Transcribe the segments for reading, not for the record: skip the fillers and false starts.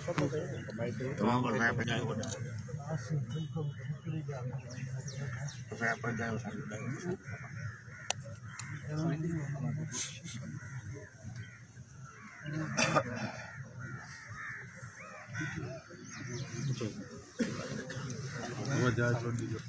Tolong saya pegang udah. Saya pegang sampai. वजह छोड़ दीजिए।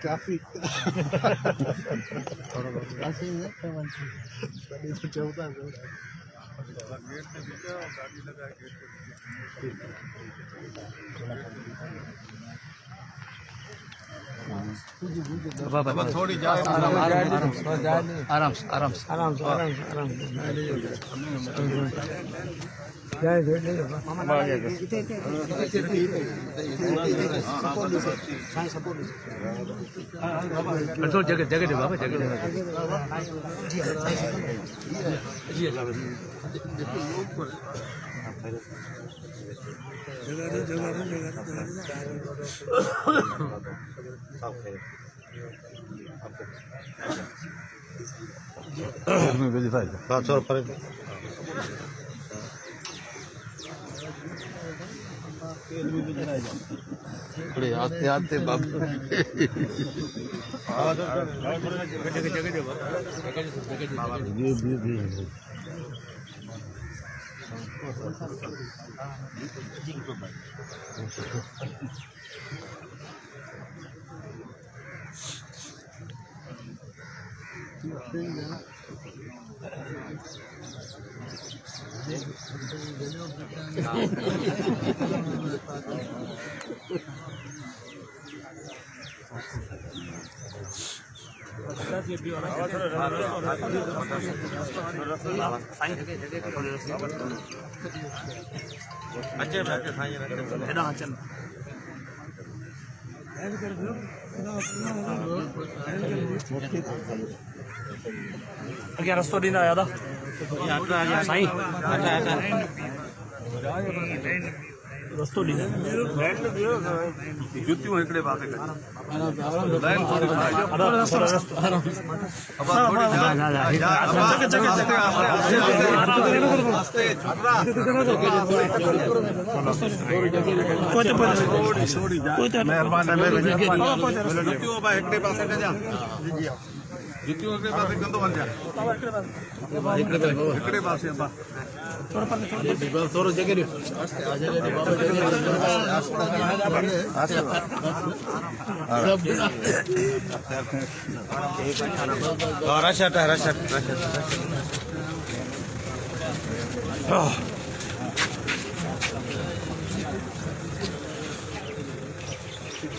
काफी थोड़ी आराम जगह दे बाबा जगह थोड़े आते आते बाबू अगर रस्तो ॾींदा दादा साईं रस्तो ॾींदा जुतियूं हिकिड़े पासे जुतियों के पास कंदो वञ जा हिकिड़े पासे अंबा थोरो जगह ॾियो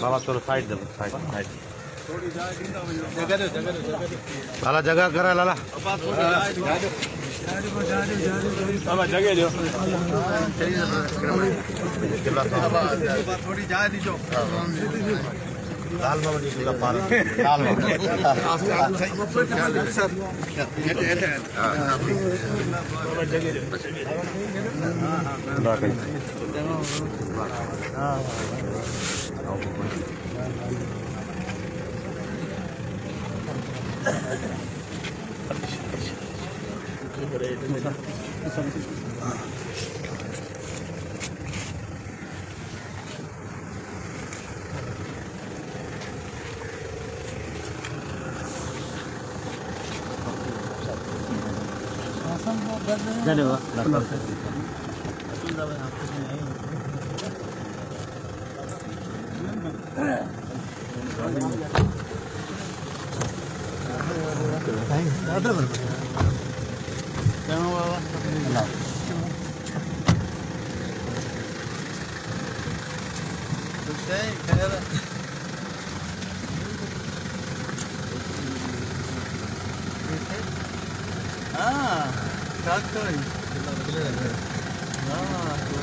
बाबा थोरो साइड दे साइड लाला जगह करा लाला बाबा जगह दो थोड़ी जाए दीजो दाल बाबा जी पार दाल हाँ